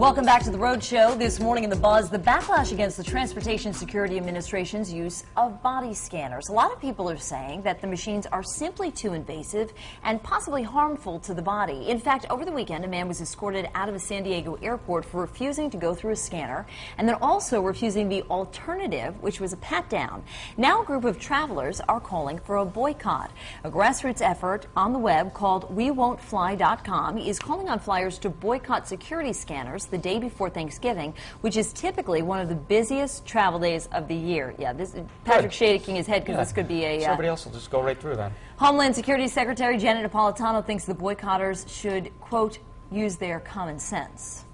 Welcome back to The Road Show. This morning in The Buzz, the backlash against the Transportation Security Administration's use of body scanners. A lot of people are saying that the machines are simply too invasive and possibly harmful to the body. In fact, over the weekend, a man was escorted out of a San Diego airport for refusing to go through a scanner and then also refusing the alternative, which was a pat-down. Now a group of travelers are calling for a boycott. A grassroots effort on the web called WeWon'tFly.com is calling on flyers to boycott security scanners the day before Thanksgiving, which is typically one of the busiest travel days of the year. Yeah, this Patrick shaking his head because this could be a... Somebody else will just go right through then. Homeland Security Secretary Janet Napolitano thinks the boycotters should, quote, use their common sense.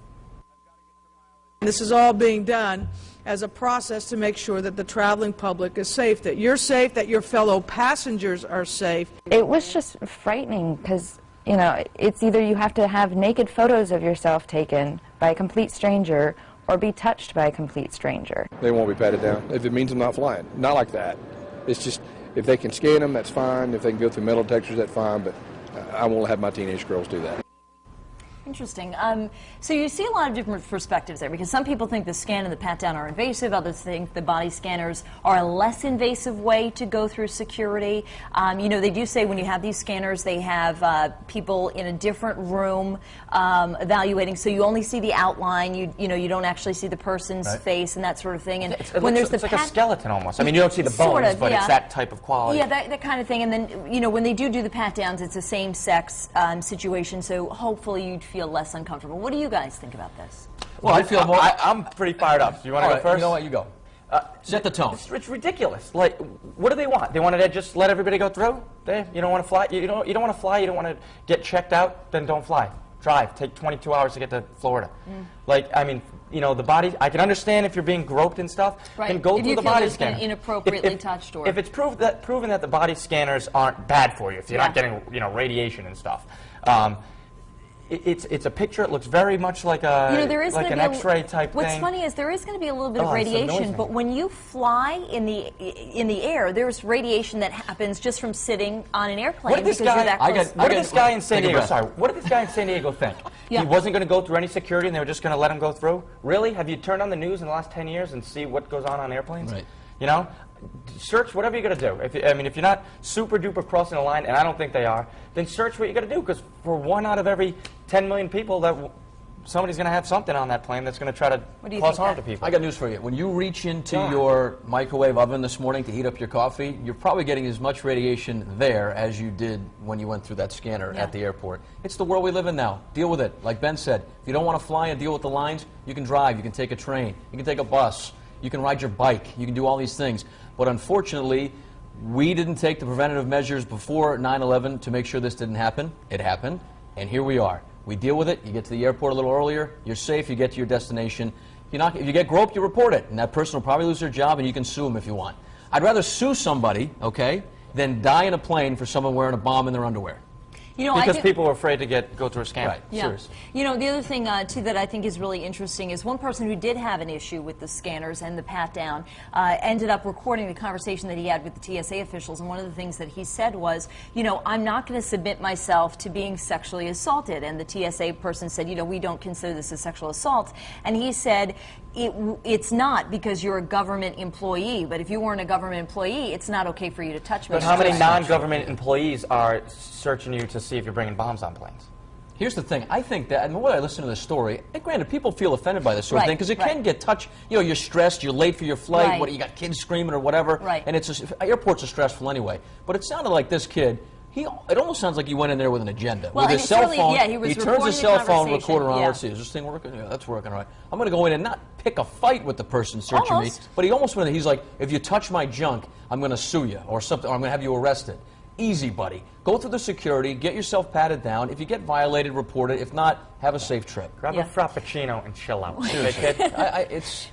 This is all being done as a process to make sure that the traveling public is safe, that you're safe, that your fellow passengers are safe. It was just frightening because, you know, it's either you have to have naked photos of yourself taken by a complete stranger or be touched by a complete stranger. They won't be patted down if it means I'm not flying. Not like that. It's just, if they can scan them, that's fine. If they can go through metal detectors, that's fine, but I won't have my teenage girls do that. Interesting. So you see a lot of different perspectives there, because some people think the scan and the pat-down are invasive. Others think the body scanners are a less invasive way to go through security. You know, they do say when you have these scanners, they have people in a different room evaluating, so you only see the outline. You know, you don't actually see the person's face and that sort of thing. And it's like a skeleton almost. I mean, you don't see the bones, sort of, but it's that type of quality. Yeah, that kind of thing. And then, you know, when they do the pat-downs, it's a same-sex situation, so hopefully you'd feel less uncomfortable. What do you guys think about this? Well, I'm pretty fired up. Do you want to go first? You know what? You go. Set the tone. It's ridiculous. Like, what do they want? They wanted to just let everybody go through? You don't want to fly? You don't want to fly? You don't want to get checked out? Then don't fly. Drive. Take 22 hours to get to Florida. Like, I mean, you know, the body, I can understand if you're being groped and stuff, then go through the body scanner. Been inappropriately touched, or if it's proven that the body scanners aren't bad for you, if you're not getting, you know, radiation and stuff. It's a picture. It looks very much like a like an X-ray type thing. What's funny is there is going to be a little bit of radiation, but when you fly in the air, there's radiation that happens just from sitting on an airplane. What did this guy in San Diego? Sorry, what did this guy in San Diego think? He wasn't going to go through any security, and they were just going to let him go through? Really? Have you turned on the news in the last 10 years and see what goes on airplanes? Right. You know. Search whatever you got to do. If you're not super duper crossing the line, and I don't think they are, then search what you got to do. Because for 1 out of every 10 million people, somebody's going to have something on that plane that's going to try to cause harm to people. I got news for you. When you reach into your microwave oven this morning to heat up your coffee, you're probably getting as much radiation there as you did when you went through that scanner at the airport. It's the world we live in now. Deal with it. Like Ben said, if you don't want to fly and deal with the lines, you can drive. You can take a train. You can take a bus. You can ride your bike. You can do all these things. But unfortunately, we didn't take the preventative measures before 9/11 to make sure this didn't happen. It happened, and here we are. We deal with it. You get to the airport a little earlier. You're safe. You get to your destination. If you get groped, you report it, and that person will probably lose their job, and you can sue them if you want. I'd rather sue somebody, okay, than die in a plane for someone wearing a bomb in their underwear. You know, because people are afraid to go through a scanner. Right. Yeah. Seriously. You know, the other thing, too, that I think is really interesting is one person who did have an issue with the scanners and the pat-down ended up recording the conversation that he had with the TSA officials, and one of the things that he said was, you know, I'm not going to submit myself to being sexually assaulted. And the TSA person said, you know, we don't consider this a sexual assault. And he said, it's not, because you're a government employee, but if you weren't a government employee, it's not okay for you to touch me. But how many non-government employees are searching you to see if you're bringing bombs on planes? Here's the thing. I think that, and when I listen to this story, and granted, people feel offended by this sort of thing, because it can get touched. You know, you're stressed, you're late for your flight, you got kids screaming or whatever, and airports are stressful anyway. But it sounded like this kid, it almost sounds like he went in there with an agenda. Well, with his cell phone, he turns his cell phone recorder on. Let's see, is this thing working? Yeah, that's working all right. I'm going to go in and not pick a fight with the person searching me, but he almost went in, he's like, if you touch my junk, I'm going to sue you, or something, or I'm going to have you arrested. Easy, buddy. Go through the security, get yourself patted down. If you get violated, report it. If not, have a safe trip. Grab a Frappuccino and chill out. It's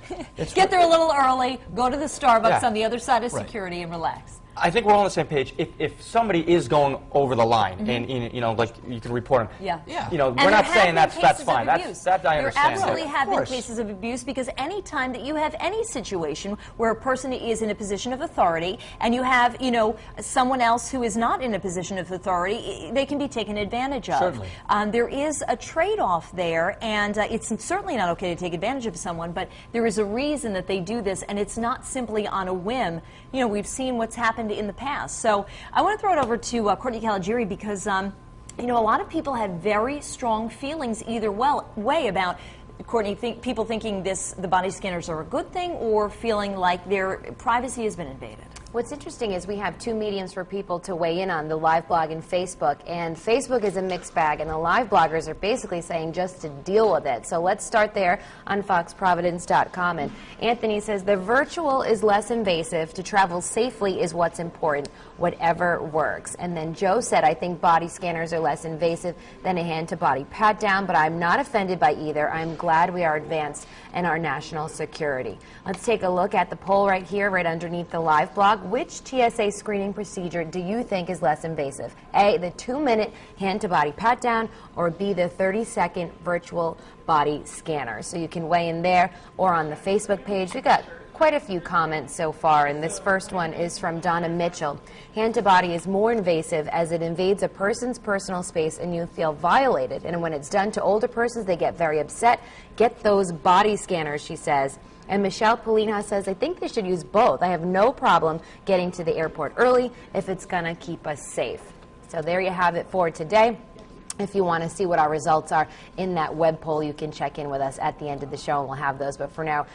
get there a little early, go to the Starbucks on the other side of security and relax. I think we're all on the same page. If somebody is going over the line, and you know, like you can report them. You know, we're not saying that's fine. That I understand. There absolutely have been cases of abuse, because any time that you have any situation where a person is in a position of authority and you have, you know, someone else who is not in a position of Enforcement Authority, they can be taken advantage of. Certainly. There is a trade-off there, and it's certainly not okay to take advantage of someone, but there is a reason that they do this, and it's not simply on a whim. You know, we've seen what's happened in the past. So I want to throw it over to Courtney Caligiuri because, you know, a lot of people have very strong feelings either way about, Courtney, people thinking the body scanners are a good thing or feeling like their privacy has been invaded. What's interesting is we have two mediums for people to weigh in on, the live blog and Facebook. And Facebook is a mixed bag, and the live bloggers are basically saying just to deal with it. So let's start there on foxprovidence.com. And Anthony says, the virtual is less invasive. To travel safely is what's important, whatever works. And then Joe said, I think body scanners are less invasive than a hand-to-body pat-down, but I'm not offended by either. I'm glad we are advanced in our national security. Let's take a look at the poll right here, right underneath the live blog. Which TSA screening procedure do you think is less invasive? A, the 2-minute hand-to-body pat-down, or B, the 30-second virtual body scanner? So you can weigh in there or on the Facebook page. We've got quite a few comments so far, and this first one is from Donna Mitchell. Hand-to-body is more invasive as it invades a person's personal space and you feel violated. And when it's done to older persons, they get very upset. Get those body scanners, she says. And Michelle Polina says, I think they should use both. I have no problem getting to the airport early if it's going to keep us safe. So there you have it for today. If you want to see what our results are in that web poll, you can check in with us at the end of the show, and we'll have those. But for now,